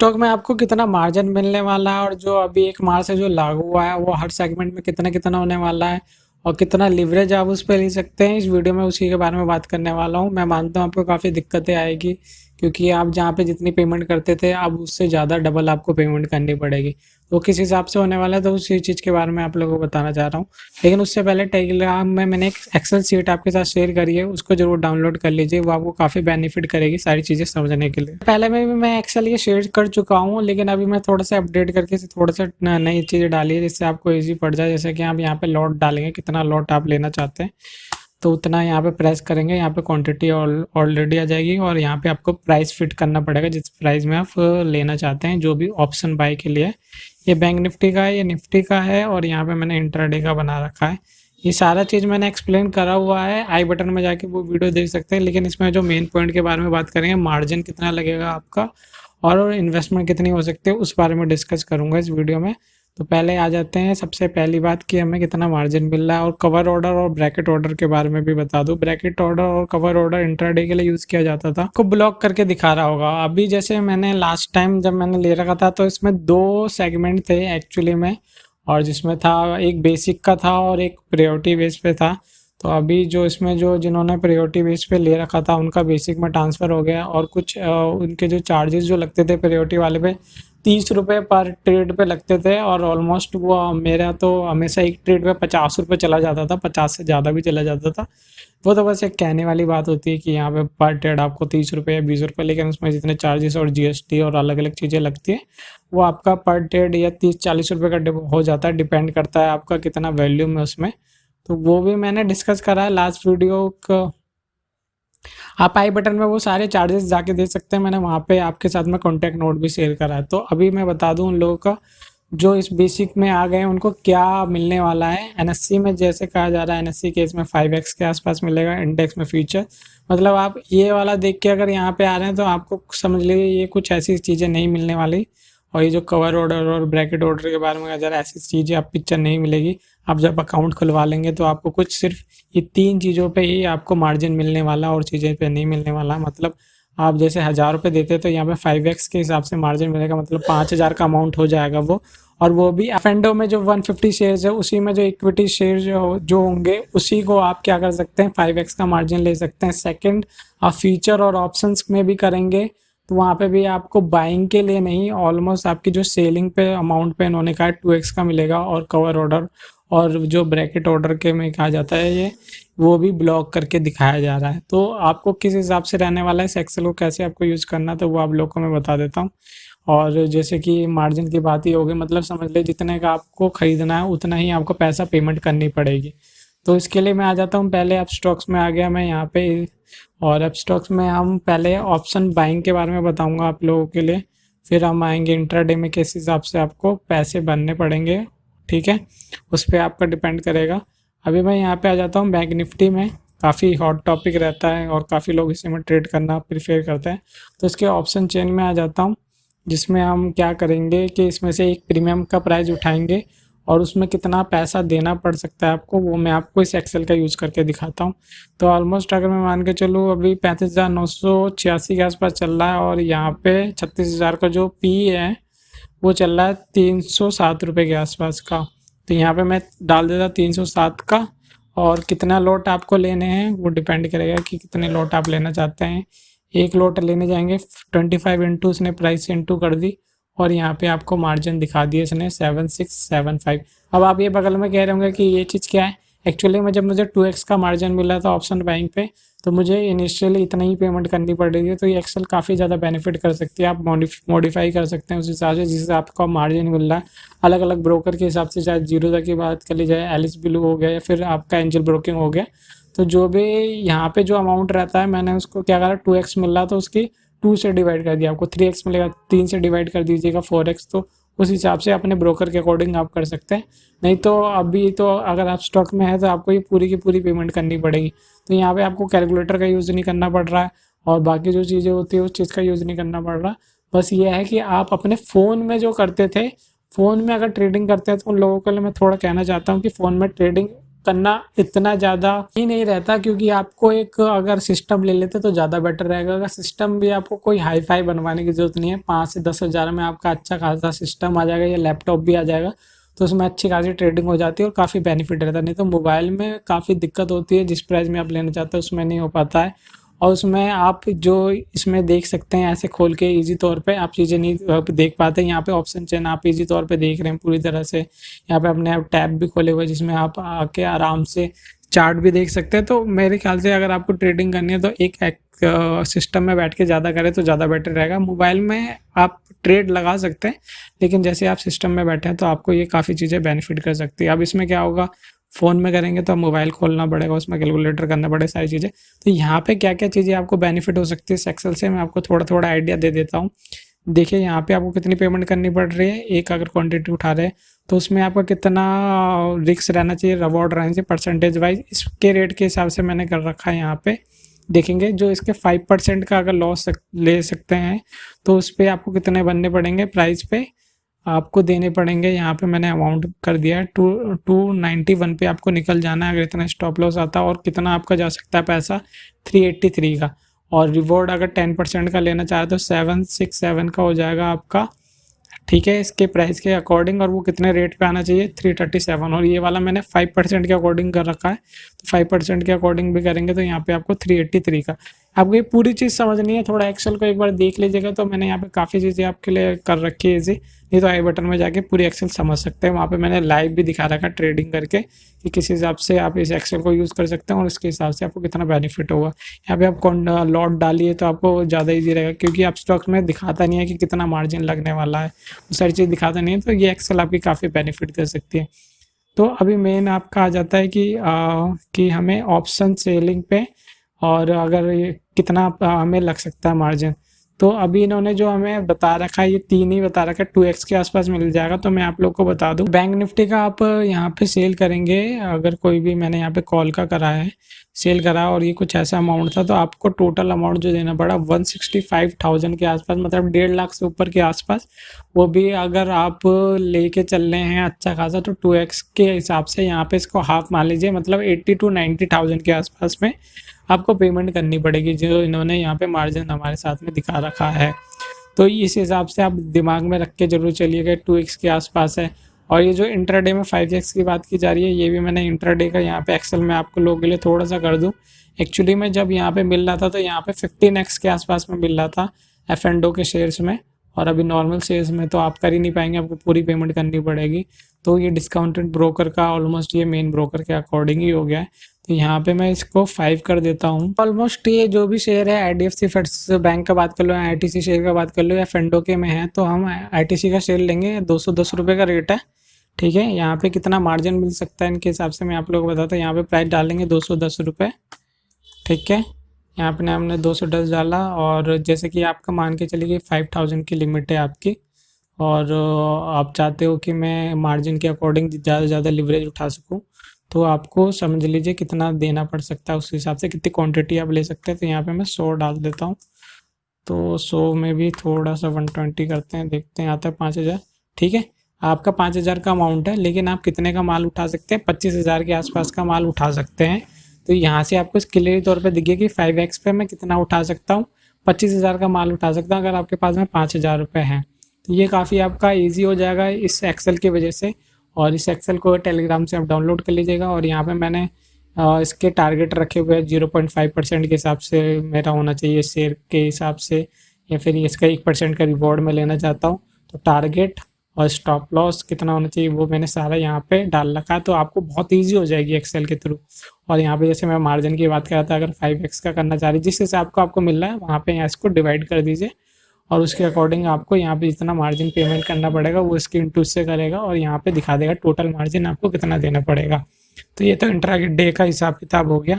Stock में आपको कितना मार्जिन मिलने वाला है और जो अभी 1 मार्च से जो लागू हुआ है वो हर सेगमेंट में कितना-कितना होने वाला है और कितना लिवरेज आप उस पे ले सकते हैं, इस वीडियो में उसी के बारे में बात करने वाला हूँ। मैं मानता हूँ आपको काफ़ी दिक्कतें आएगी क्योंकि आप जहाँ पे जितनी पेमेंट करते थे अब उससे ज़्यादा डबल आपको पेमेंट करनी पड़ेगी। तो किस हिसाब से होने वाला है तो उसी चीज़ के बारे में आप लोगों को बताना चाह रहा हूँ। लेकिन उससे पहले टेलीग्राम में मैंने एक एक्सेल शीट आपके साथ शेयर करी है, उसको ज़रूर डाउनलोड कर लीजिए, वो आपको काफ़ी बेनिफिट करेगी सारी चीज़ें समझने के लिए। पहले में भी मैं एक्सेल ये शेयर कर चुका हूँ, लेकिन अभी मैं थोड़ा सा अपडेट करके थोड़ा सा नई चीज़ें डाली है जिससे आपको ईजी पड़ जाए। जैसे कि आप यहाँ पे लॉट डालेंगे, कितना लॉट आप लेना चाहते हैं तो उतना यहाँ पे प्रेस करेंगे, यहाँ पे क्वांटिटी ऑलरेडी आ जाएगी और यहाँ पे आपको प्राइस फिट करना पड़ेगा जिस प्राइस में आप लेना चाहते हैं, जो भी ऑप्शन बाय के लिए। ये बैंक निफ्टी का है, ये निफ्टी का है और यहाँ पे मैंने इंट्राडे का बना रखा है। ये सारा चीज़ मैंने एक्सप्लेन करा हुआ है, आई बटन में जाके वो वीडियो देख सकते हैं। लेकिन इसमें जो मेन पॉइंट के बारे में बात करेंगे, मार्जिन कितना लगेगा आपका और इन्वेस्टमेंट कितनी हो सकती है, उस बारे में डिस्कस करूँगा इस वीडियो में। तो पहले आ जाते हैं सबसे पहली बात कि हमें कितना मार्जिन मिल रहा है और कवर ऑर्डर और ब्रैकेट ऑर्डर के बारे में भी बता दूं। ब्रैकेट ऑर्डर और कवर ऑर्डर इंट्राडे के लिए यूज़ किया जाता था, को ब्लॉक करके दिखा रहा होगा। अभी जैसे मैंने लास्ट टाइम जब मैंने ले रखा था तो इसमें 2 सेगमेंट थे एक्चुअली में, और जिसमें था एक बेसिक का था और एक प्रायोरिटी बेस पे था। तो अभी जो इसमें जो जिन्होंने प्रायोरिटी बेस पे ले रखा था उनका बेसिक में ट्रांसफ़र हो गया और कुछ उनके जो चार्जेस जो लगते थे प्रायोरिटी वाले पे 30 रुपये पर ट्रेड पे लगते थे और ऑलमोस्ट वो मेरा तो हमेशा एक ट्रेड पे 50 रुपये चला जाता था, 50 से ज़्यादा भी चला जाता था। वो तो बस एक कहने वाली बात होती है कि यहाँ पे पर ट्रेड आपको 30 रुपये या 20 रुपये, लेकिन उसमें जितने चार्जेस और जीएसटी और अलग अलग चीज़ें लगती है वो आपका पर ट्रेड या 30-40 रुपये का हो जाता है, डिपेंड करता है आपका कितना वैल्यूम है उसमें। तो वो भी मैंने डिस्कस करा है लास्ट वीडियो का, आप आई बटन में वो सारे चार्जेस जाके दे सकते हैं। मैंने वहाँ पे आपके साथ में कॉन्टैक्ट नोट भी शेयर करा है। तो अभी मैं बता दूँ उन लोगों का जो इस बेसिक में आ गए हैं उनको क्या मिलने वाला है। एनएससी में जैसे कहा जा रहा है, एनएससी के इसमें 5x के आसपास मिलेगा, इंडेक्स में फ्यूचर। मतलब आप ये वाला देख के अगर यहाँ पे आ रहे हैं तो आपको समझ लीजिए ये कुछ ऐसी चीज़ें नहीं मिलने वाली। और ये जो कवर ऑर्डर और ब्रैकेट ऑर्डर के बारे में कहा जा रहा है, ऐसी चीज़ें आप पिक्चर नहीं मिलेगी। आप जब अकाउंट खुलवा लेंगे तो आपको कुछ सिर्फ ये 3 चीज़ों पे ही आपको मार्जिन मिलने वाला और चीज़ें पे नहीं मिलने वाला। मतलब आप जैसे 1000 रुपये देते तो यहाँ पे 5x के हिसाब से मार्जिन मिलेगा, मतलब 5000 का अमाउंट हो जाएगा वो। और वो भी एफेंडो में जो 150 शेयर्स है उसी में जो इक्विटी शेयर जो होंगे उसी को आप क्या कर सकते हैं 5x का मार्जिन ले सकते हैं। सेकंड, आप फ्यूचर और ऑप्शंस में भी करेंगे तो वहाँ पे भी आपको बाइंग के लिए नहीं, ऑलमोस्ट आपकी जो सेलिंग पे अमाउंट पे इन्होंने कहा 2x का मिलेगा। और कवर ऑर्डर और जो ब्रैकेट ऑर्डर के में कहा जाता है ये वो भी ब्लॉक करके दिखाया जा रहा है। तो आपको किस हिसाब से रहने वाला है, इस एक्सेल को कैसे आपको यूज़ करना तो वो आप लोग को मैं बता देता हूँ। और जैसे कि मार्जिन की बात ही होगी, मतलब समझ ले जितने का आपको ख़रीदना है उतना ही आपको पैसा पेमेंट करनी पड़ेगी। तो इसके लिए मैं आ जाता हूँ, पहले अब स्टॉक्स में आ गया मैं यहाँ पे। और अब स्टॉक्स में हम पहले ऑप्शन बाइंग के बारे में बताऊँगा आप लोगों के लिए, फिर हम आएंगे इंट्राडे में किस हिसाब से आपको पैसे भरने पड़ेंगे, ठीक है, उस पर आपका डिपेंड करेगा। अभी मैं यहाँ पे आ जाता हूँ बैंक निफ्टी में, काफ़ी हॉट टॉपिक रहता है और काफ़ी लोग इसी में ट्रेड करना प्रेफर करते हैं। तो इसके ऑप्शन चेन में आ जाता हूँ, जिसमें हम क्या करेंगे कि इसमें से एक प्रीमियम का प्राइस उठाएंगे और उसमें कितना पैसा देना पड़ सकता है आपको वो मैं आपको इस एक्सेल का यूज़ करके दिखाता हूँ। तो ऑलमोस्ट अगर मैं मान के चलूँ अभी 35,986 के आसपास चल रहा है और यहाँ पे 36,000 का जो पी है वो चल रहा है 307 रुपये के आसपास का। तो यहाँ पे मैं डाल देता 307 का, और कितना लॉट आपको लेने हैं वो डिपेंड करेगा कि कितने लॉट आप लेना चाहते हैं। एक लॉट लेने जाएंगे 25 इंटू उसने प्राइस इंटू कर दी और यहाँ पे आपको मार्जिन दिखा दिए इसने 7675। अब आप ये बगल में कह रहे होंगे कि ये चीज़ क्या है। एक्चुअली में जब मुझे 2x का मार्जिन मिला था ऑप्शन बाइंग पे तो मुझे इनिशियली इतना ही पेमेंट करनी पड़ रही है। तो ये एक्सेल काफ़ी ज़्यादा बेनिफिट कर सकती है, आप मॉडिफाई कर सकते हैं उस हिसाब से जिससे आपका मार्जिन मिल रहा है। अलग अलग ब्रोकर के हिसाब से, चाहे जीरोधा की बात कर ली जाए, एलिस ब्लू हो गया या फिर आपका एंजल ब्रोकिंग हो गया, तो जो भी यहाँ पे जो अमाउंट रहता है मैंने उसको क्या करा 2x मिल रहा तो उसकी 2 से डिवाइड कर दिया। आपको 3x मिलेगा 3 से डिवाइड कर दीजिएगा 4x। तो उस हिसाब से अपने ब्रोकर के अकॉर्डिंग आप कर सकते हैं। नहीं तो अभी तो अगर आप स्टॉक में है तो आपको ये पूरी की पूरी पेमेंट करनी पड़ेगी। तो यहाँ पे आपको कैलकुलेटर का यूज़ नहीं करना पड़ रहा है और बाकी जो चीज़ें होती है उस चीज़ का यूज़ नहीं करना पड़ रहा। बस ये है कि आप अपने फ़ोन में जो करते थे, फ़ोन में अगर ट्रेडिंग करते हैं तो उन लोगों के लिए मैं थोड़ा कहना चाहता हूँ कि फ़ोन में ट्रेडिंग करना इतना ज़्यादा ही नहीं रहता, क्योंकि आपको एक अगर सिस्टम ले लेते तो ज़्यादा बेटर रहेगा। अगर सिस्टम भी आपको कोई हाई फाई बनवाने की ज़रूरत नहीं है, 5 से 10 हज़ार में आपका अच्छा खासा सिस्टम आ जाएगा या लैपटॉप भी आ जाएगा, तो उसमें अच्छी खासी ट्रेडिंग हो जाती है और काफ़ी बेनिफिट रहता है। नहीं तो मोबाइल में काफ़ी दिक्कत होती है, जिस प्राइस में आप लेना चाहते हो उसमें नहीं हो पाता है। और उसमें आप जो इसमें देख सकते हैं ऐसे खोल के इजी तौर पे आप चीज़ें नहीं देख पाते। यहाँ पे ऑप्शन चेन आप इजी तौर पे देख रहे हैं पूरी तरह से। यहाँ पे अपने आप टैब भी खोले हुए जिसमें आप आके आराम से चार्ट भी देख सकते हैं। तो मेरे ख्याल से अगर आपको ट्रेडिंग करनी है तो एक सिस्टम में बैठ के ज़्यादा करें तो ज़्यादा बेटर रहेगा। मोबाइल में आप ट्रेड लगा सकते हैं, लेकिन जैसे आप सिस्टम में बैठे हैं तो आपको ये काफ़ी चीज़ें बेनिफिट कर सकती है। अब इसमें क्या होगा, फ़ोन में करेंगे तो मोबाइल खोलना पड़ेगा, उसमें कैलकुलेटर करना पड़ेगा, सारी चीज़ें। तो यहाँ पे क्या-क्या चीज़ें आपको बेनिफिट हो सकती है इस एक्सेल से, मैं आपको थोड़ा-थोड़ा आइडिया दे देता हूँ। देखिए यहाँ पे आपको कितनी पेमेंट करनी पड़ रही है, एक अगर क्वांटिटी उठा रहे हैं तो उसमें आपका कितना रिस्क रहना चाहिए, रिवॉर्ड रहना चाहिए परसेंटेज वाइज, इसके रेट के हिसाब से मैंने कर रखा है। यहाँ पे देखेंगे जो इसके 5% का अगर लॉस ले सकते हैं तो उस पर आपको कितने बनने पड़ेंगे, प्राइस पे आपको देने पड़ेंगे। यहाँ पे मैंने अमाउंट कर दिया है 291 पे आपको निकल जाना है अगर इतना स्टॉप लॉस आता है। और कितना आपका जा सकता है पैसा, 383 का। और रिवॉर्ड अगर 10% का लेना चाहे तो 767 का हो जाएगा आपका, ठीक है, इसके प्राइस के अकॉर्डिंग। और वो कितने रेट पे आना चाहिए, 337। और ये वाला मैंने 5% के अकॉर्डिंग कर रखा है, तो 5% के अकॉर्डिंग भी करेंगे तो यहाँ पे आपको 383 का। आपको ये पूरी चीज़ समझनी है, थोड़ा एक्सेल को एक बार देख लीजिएगा। तो मैंने यहाँ पे काफ़ी चीज़ें आपके लिए कर रखी है इजी, नहीं तो आई बटन में जाके पूरी एक्सेल समझ सकते हैं। वहाँ पे मैंने लाइव भी दिखा रखा है ट्रेडिंग करके कि किस हिसाब से आप इस एक्सेल को यूज़ कर सकते हैं और इसके हिसाब से आपको कितना बेनिफिट होगा। यहाँ पे आप लॉट डालिए तो आपको ज़्यादा ईजी रहेगा, क्योंकि आप स्टॉक में दिखाता नहीं है कि कितना मार्जिन लगने वाला है, वो सारी चीज़ दिखाता नहीं है। तो ये एक्सेल आपकी काफ़ी बेनिफिट कर सकती है। तो अभी मेन आपका आ जाता है कि हमें ऑप्शन सेलिंग पे और अगर ये कितना हमें लग सकता है मार्जिन। तो अभी इन्होंने जो हमें बता रखा है ये 3 ही बता रखा है, 2x के आसपास मिल जाएगा। तो मैं आप लोग को बता दूं, बैंक निफ्टी का आप यहाँ पे सेल करेंगे, अगर कोई भी, मैंने यहाँ पे कॉल का करा है, सेल करा और ये कुछ ऐसा अमाउंट था, तो आपको टोटल अमाउंट जो देना पड़ा 165,000 के आसपास, मतलब 1.5 लाख से ऊपर के आसपास। वो भी अगर आप लेके चल रहे हैं अच्छा खासा तो 2x के हिसाब से यहाँ पे इसको हाफ मान लीजिए, मतलब 80 to 90,000 के आसपास में आपको पेमेंट करनी पड़ेगी, जो इन्होंने यहाँ पे मार्जिन हमारे साथ में दिखा रखा है। तो इस हिसाब से आप दिमाग में रख के जरूर चलिएगा, 2x के आसपास है। और ये जो इंट्राडे में 5x की बात की जा रही है, ये भी मैंने इंट्राडे का यहाँ पे एक्सेल में आपको लोगों के लिए थोड़ा सा कर दूँ। एक्चुअली में जब यहाँ पे मिल रहा था तो यहाँ पे 15x के आसपास में मिल रहा था एफ&ओ के शेयर्स में, और अभी नॉर्मल शेयर्स में तो आप कर ही नहीं पाएंगे, आपको पूरी पेमेंट करनी पड़ेगी। तो ये डिस्काउंटेड ब्रोकर का ऑलमोस्ट ये मेन ब्रोकर के अकॉर्डिंग ही हो गया है। तो यहाँ पे मैं इसको 5 कर देता हूँ। ऑलमोस्ट ये जो भी शेयर है IDFC फर्स्ट बैंक का बात कर लो, ITC शेयर का बात कर लो, या फेंडो के में है, तो हम ITC का शेयर लेंगे। 210 रुपये का रेट है, ठीक है। यहाँ पे कितना मार्जिन मिल सकता है इनके हिसाब से मैं आप लोगों को बताता हूँ। यहाँ पे प्राइस डालेंगे 210 रुपये, ठीक है। यहाँ पे हमने 210 डाला, और जैसे कि आपका मान के चलिए 5000 की लिमिट है आपकी, और आप चाहते हो कि मैं मार्जिन के अकॉर्डिंग ज़्यादा से ज़्यादा लिवरेज उठा सकूँ, तो आपको समझ लीजिए कितना देना पड़ सकता है, उस हिसाब से कितनी क्वांटिटी आप ले सकते हैं। तो यहाँ पे मैं 100 डाल देता हूँ, तो 100 में भी थोड़ा सा 120 करते हैं, देखते हैं आता है 5000, ठीक है। आपका 5000 का अमाउंट है, लेकिन आप कितने का माल उठा सकते हैं, 25,000 के आसपास का माल उठा सकते हैं। तो यहाँ से आपको क्लियर तौर पर दिखे कि 5x पे मैं कितना उठा सकता हूँ, 25,000 का माल उठा सकता हूँ अगर आपके पास में 5,000 रुपये हैं। तो ये काफ़ी आपका ईजी हो जाएगा इस एक्सेल की वजह से। और इस एक्सेल को टेलीग्राम से आप डाउनलोड कर लीजिएगा। और यहाँ पे मैंने इसके टारगेट रखे हुए हैं 0.5% के हिसाब से मेरा होना चाहिए शेयर के हिसाब से, या फिर इसका 1% का रिवॉर्ड मैं लेना चाहता हूँ। तो टारगेट और स्टॉप लॉस कितना होना चाहिए वो मैंने सारा यहाँ पे डाल रखा है, तो आपको बहुत ईजी हो जाएगी एक्सेल के थ्रू। और यहाँ पे जैसे मैं मार्जिन की बात कर रहा था, अगर 5x का करना चाह रही, जिस हिसाब को आपको मिल रहा है वहाँ पे यहाँ इसको डिवाइड कर दीजिए, और उसके अकॉर्डिंग आपको यहाँ पे जितना मार्जिन पेमेंट करना पड़ेगा वो इसके इंटू से करेगा, और यहाँ पे दिखा देगा टोटल मार्जिन आपको कितना देना पड़ेगा। तो ये तो इंट्रा डे का हिसाब किताब हो गया।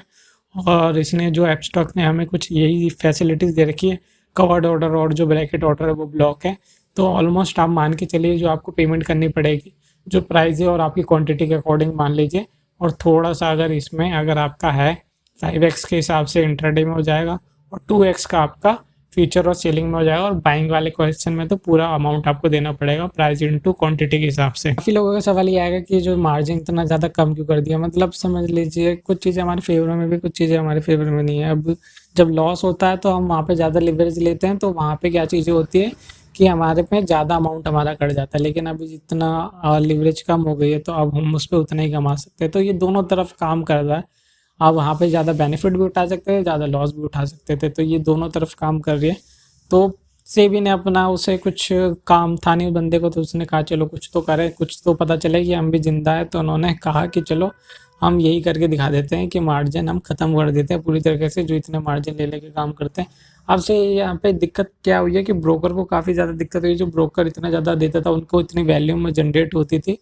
और इसने जो एपस्टॉक ने हमें कुछ यही फैसिलिटीज़ दे रखी है, कवर्ड ऑर्डर और जो ब्रैकेट ऑर्डर है वो ब्लॉक है। तो ऑलमोस्ट आप मान के चलिए जो आपको पेमेंट करनी पड़ेगी, जो प्राइस है और आपकी क्वांटिटी के अकॉर्डिंग मान लीजिए। और थोड़ा सा अगर इसमें अगर आपका है 5x के हिसाब से इंट्राडे में हो जाएगा, और 2x का आपका फ्यूचर और सेलिंग में हो जाएगा, और बाइंग वाले क्वेश्चन में तो पूरा अमाउंट आपको देना पड़ेगा प्राइस इनटू क्वांटिटी के हिसाब से। काफ़ी लोगों का सवाल ये आएगा कि जो मार्जिन इतना ज़्यादा कम क्यों कर दिया, मतलब समझ लीजिए कुछ चीज़ें हमारे फेवर में भी, कुछ चीज़ें हमारे फेवर में नहीं है। अब जब लॉस होता है तो हम वहाँ पे ज़्यादा लिवरेज लेते हैं, तो वहाँ पे क्या चीज़ें होती है कि हमारे पे ज़्यादा अमाउंट हमारा कट जाता है। लेकिन अभी जितना लिवरेज कम हो गई है तो अब हम उस पर उतना ही कमा सकते हैं। तो ये दोनों तरफ काम कर रहा है। आप वहाँ पे ज़्यादा बेनिफिट भी उठा सकते थे, ज़्यादा लॉस भी उठा सकते थे, तो ये दोनों तरफ काम कर रही है। तो सेबी ने अपना, उसे कुछ काम था नहीं बंदे को, तो उसने कहा चलो कुछ तो करें, कुछ तो पता चले कि हम भी जिंदा है। तो उन्होंने कहा कि चलो हम यही करके दिखा देते हैं कि मार्जिन हम ख़त्म कर देते हैं पूरी तरीके से, जो इतने मार्जिन ले लेके काम करते हैं। अब से यहाँ पे दिक्कत क्या हुई है कि ब्रोकर को काफ़ी ज़्यादा दिक्कत हुई। जो ब्रोकर इतना ज़्यादा देता था, उनको इतनी वैल्यू में जनरेट होती थी,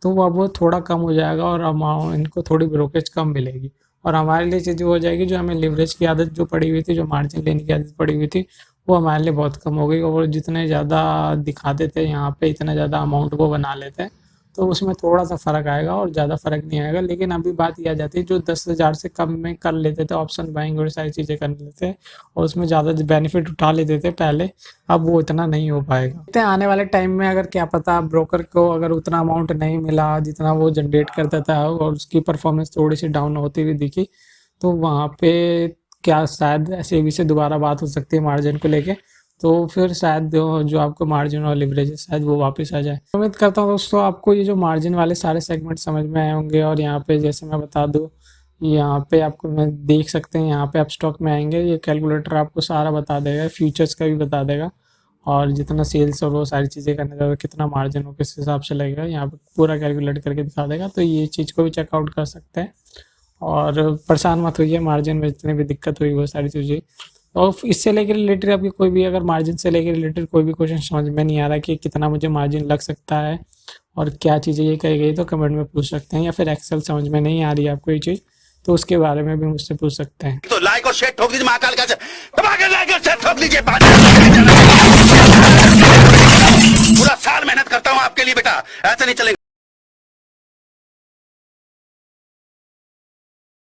तो अब वो थोड़ा कम हो जाएगा और अमाउंट इनको थोड़ी ब्रोकरेज कम मिलेगी। और हमारे लिए चीज़ वो हो जाएगी, जो हमें लिवरेज की आदत जो पड़ी हुई थी, जो मार्जिन लेने की आदत पड़ी हुई थी, वो हमारे लिए बहुत कम हो गई। और जितने ज़्यादा दिखाते थे यहाँ पे, इतना ज़्यादा अमाउंट वो बना लेते हैं, तो उसमें थोड़ा सा फ़र्क आएगा और ज़्यादा फ़र्क नहीं आएगा। लेकिन अभी बात ये आ जाती है, जो 10,000 से कम में कर लेते थे ऑप्शन बाइंग और सारी चीज़ें कर लेते थे और उसमें ज़्यादा बेनिफिट उठा लेते थे पहले, अब वो इतना नहीं हो पाएगा। देखते हैं आने वाले टाइम में, अगर क्या पता ब्रोकर को अगर उतना अमाउंट नहीं मिला जितना वो जनरेट करता था और उसकी परफॉर्मेंस थोड़ी सी डाउन होती हुई दिखी, तो वहाँ पे क्या शायद सेबी से दोबारा बात हो सकती है मार्जिन को लेके। तो फिर शायद जो आपको मार्जिन और लिवरेज है शायद वो वापस आ जाए। उम्मीद करता हूँ दोस्तों आपको ये जो मार्जिन वाले सारे सेगमेंट समझ में आए होंगे। और यहाँ पे जैसे मैं बता दूँ, यहाँ पे आपको मैं देख सकते हैं, यहाँ पे आप स्टॉक में आएंगे, ये कैलकुलेटर आपको सारा बता देगा, फ्यूचर्स का भी बता देगा, और जितना सेल्स और वो सारी चीज़ें करने का कितना मार्जिन हो किस हिसाब से लगेगा, यहाँ पे पूरा कैलकुलेट करके दिखा देगा। तो ये चीज़ को भी चेकआउट कर सकते हैं और परेशान मत होइए, मार्जिन में जितनी भी दिक्कत हुई वो सारी चीज़ें। और इससे लेकर रिलेटेड आपकी कोई भी, अगर मार्जिन से लेकर रिलेटेड कोई भी क्वेश्चन समझ में नहीं आ रहा कि कितना मुझे मार्जिन लग सकता है और क्या चीज़ें ये कही गई, तो कमेंट में पूछ सकते हैं। या फिर एक्सेल समझ में नहीं आ रही है आपको ये चीज़, तो उसके बारे में भी मुझसे पूछ सकते हैं। तो लाइक और शेयर ठोक दीजिए, महाकाल का लाइक और शेयर ठोक दीजिए। पूरा साल मेहनत करता हूँ आपके लिए बेटा, ऐसा नहीं चलेगा।